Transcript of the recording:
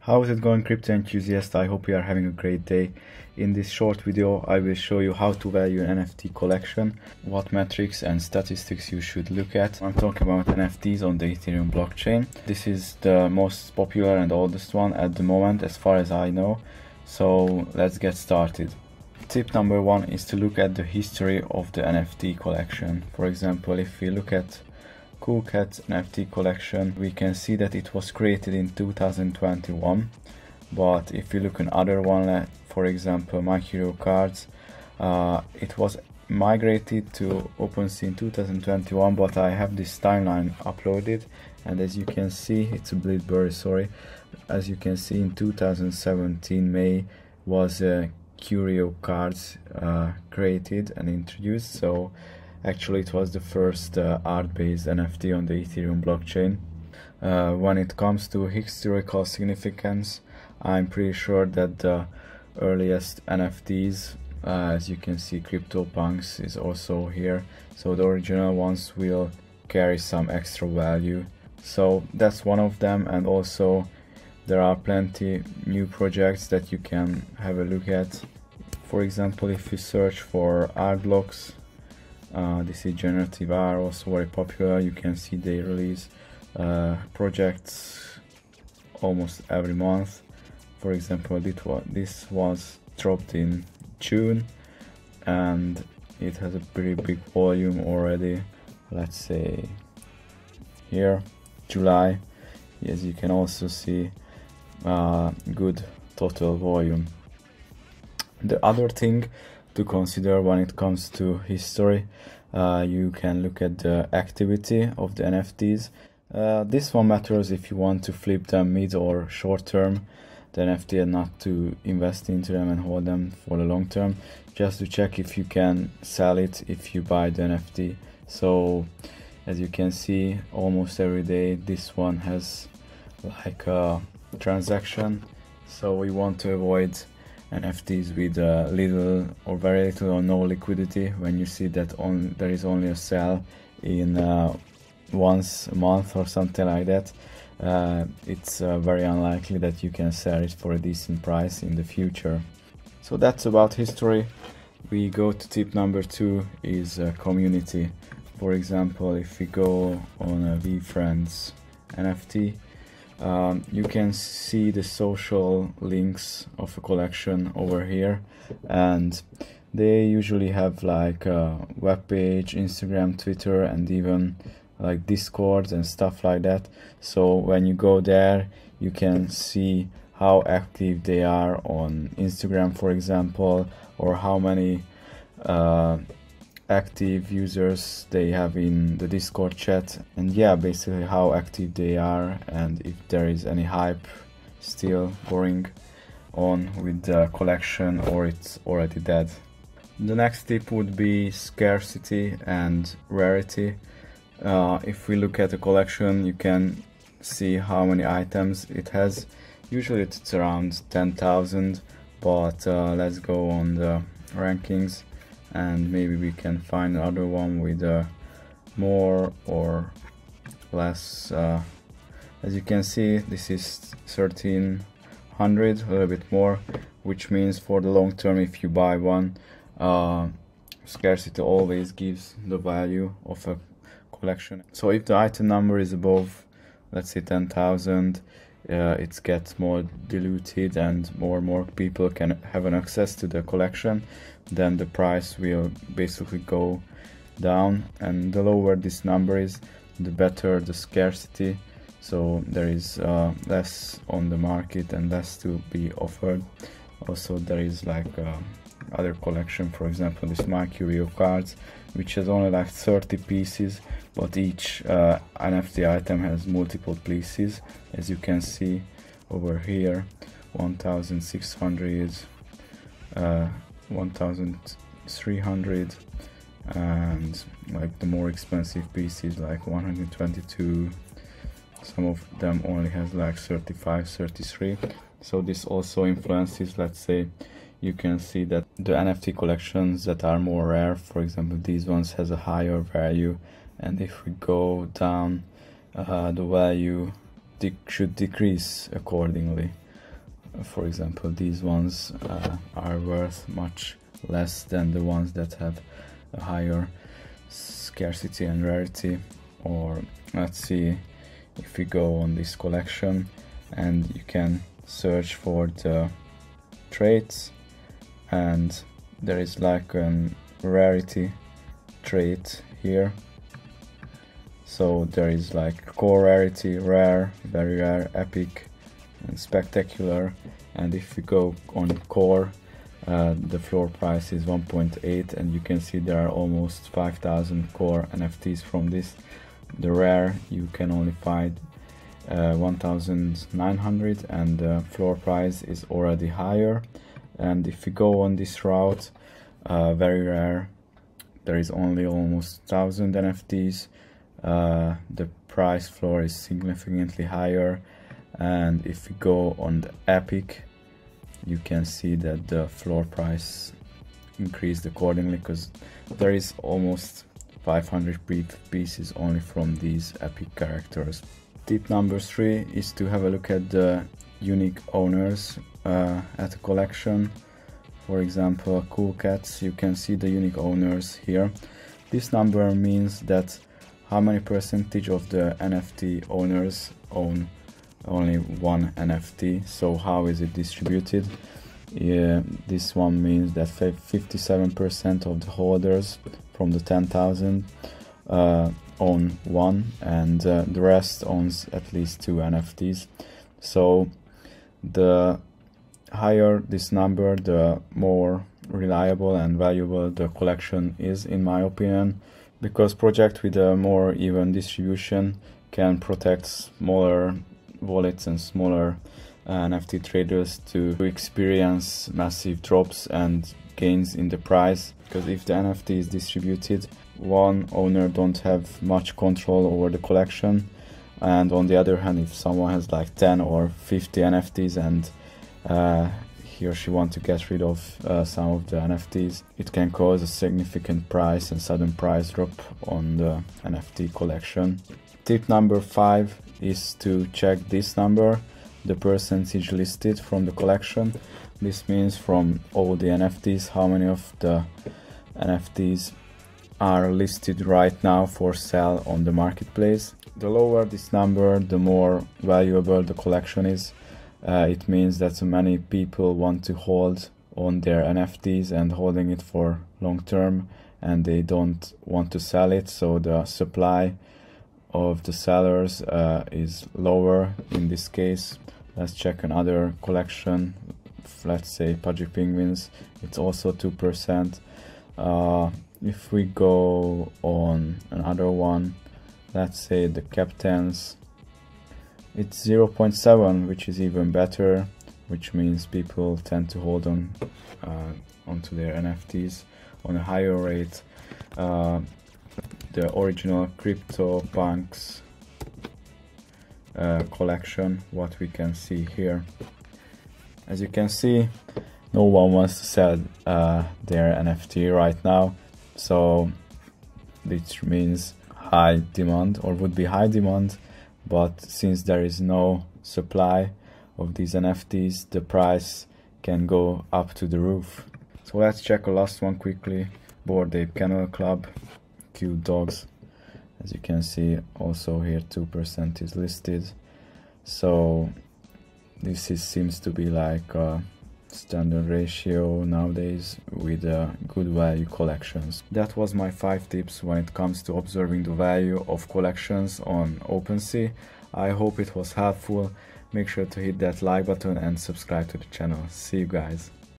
How is it going, crypto enthusiast? I hope you are having a great day. In this short video I will show you how to value an NFT collection, what metrics and statistics you should look at. I'm talking about NFTs on the Ethereum blockchain. This is the most popular and oldest one at the moment as far as I know, so let's get started. Tip number one is to look at the history of the NFT collection. For example, if we look at Cool Cat NFT collection, we can see that it was created in 2021, but if you look at another one, for example My Hero Cards, it was migrated to OpenSea in 2021, but I have this timeline uploaded, and as you can see, it's a bit blurry, sorry. As you can see, in 2017 May was Curio Cards created and introduced, so actually it was the first art-based NFT on the Ethereum blockchain. When it comes to historical significance, I'm pretty sure that the earliest NFTs, as you can see, CryptoPunks is also here, so the original ones will carry some extra value. So that's one of them, and also there are plenty new projects that you can have a look at. For example, if you search for art blocks, this is generative art, also very popular. You can see they release projects almost every month. For example, this was dropped in June and it has a pretty big volume already. Let's say here, July. Yes, you can also see good total volume. The other thing to consider when it comes to history, you can look at the activity of the NFTs. This one matters if you want to flip them mid or short term, the NFT, and not to invest into them and hold them for the long term, just to check if you can sell it if you buy the NFT. So as you can see, almost every day this one has like a transaction, so we want to avoid NFTs with little or very little or no liquidity. When you see that there is only a sell in once a month or something like that, it's very unlikely that you can sell it for a decent price in the future. So that's about history. We go to tip number two, is community. For example, if we go on VFriends NFT, you can see the social links of a collection over here, and they usually have like a web page, Instagram, Twitter, and even like Discord and stuff like that. So when you go there, you can see how active they are on Instagram, for example, or how many active users they have in the Discord chat, and yeah, basically how active they are, and if there is any hype still going on with the collection or it's already dead. The next tip would be scarcity and rarity. If we look at a collection, you can see how many items it has. Usually it's around 10,000, but let's go on the rankings and maybe we can find another one with more or less. As you can see, this is 1300, a little bit more, which means for the long term, if you buy one, scarcity always gives the value of a collection. So if the item number is above, let's say 10,000, it gets more diluted and more people can have an access to the collection, then the price will basically go down, and the lower this number is, the better the scarcity, so there is less on the market and less to be offered. Also there is like other collection, for example this My Hero Cards, which has only like 30 pieces, but each NFT item has multiple pieces, as you can see over here, 1600, 1300, and like the more expensive pieces like 122, some of them only has like 35, 33. So this also influences, let's say, you can see that the NFT collections that are more rare, for example these ones, has a higher value, and if we go down the value should decrease accordingly. for example, these ones are worth much less than the ones that have a higher scarcity and rarity. Or let's see if we go on this collection, and you can search for the traits, and there is like a rarity trait here. So there is like core rarity, rare, very rare, epic, and spectacular. And if we go on core, the floor price is 1.8, and you can see there are almost 5,000 core NFTs from this. The rare you can only find 1,900, and the floor price is already higher. And if we go on this route, very rare, there is only almost 1,000 NFTs. The price floor is significantly higher, and if we go on the epic, you can see that the floor price increased accordingly, because there is almost 500 pieces only from these epic characters. Tip number 3 is to have a look at the unique owners at a collection. For example, Cool Cats, you can see the unique owners here. This number means that how many percentage of the NFT owners own only one NFT. So how is it distributed? This one means that 57% of the holders from the 10,000 own one, and the rest owns at least 2 NFTs. So the higher this number, the more reliable and valuable the collection is, in my opinion, because project with a more even distribution can protect smaller wallets and smaller NFT traders to experience massive drops and gains in the price. Because if the NFT is distributed, one owner don't have much control over the collection, and on the other hand, if someone has like 10 or 50 NFTs and he or she wants to get rid of some of the NFTs, it can cause a significant price and sudden price drop on the NFT collection. Tip number 5 is to check this number, the percentage listed from the collection. This means from all the NFTs, how many of the NFTs are listed right now for sale on the marketplace. The lower this number, the more valuable the collection is. It means that many people want to hold on their NFTs and holding it for long term, and they don't want to sell it, so the supply of the sellers is lower in this case. Let's check another collection. Let's say Pudgy Penguins, it's also 2%. If we go on another one, let's say the Captains, it's 0.7, which is even better, which means people tend to hold on onto their NFTs on a higher rate. The original CryptoPunks collection, what we can see here. As you can see, no one wants to sell their NFT right now, so this means high demand, or would be high demand, but since there is no supply of these NFTs, the price can go up to the roof. So let's check a last one quickly. Bored Ape Kennel Club, cute dogs. As you can see, also here 2% is listed. So this seems to be like a standard ratio nowadays with good value collections. That was my 5 tips when it comes to observing the value of collections on OpenSea. I hope it was helpful. Make sure to hit that like button and subscribe to the channel. See you guys.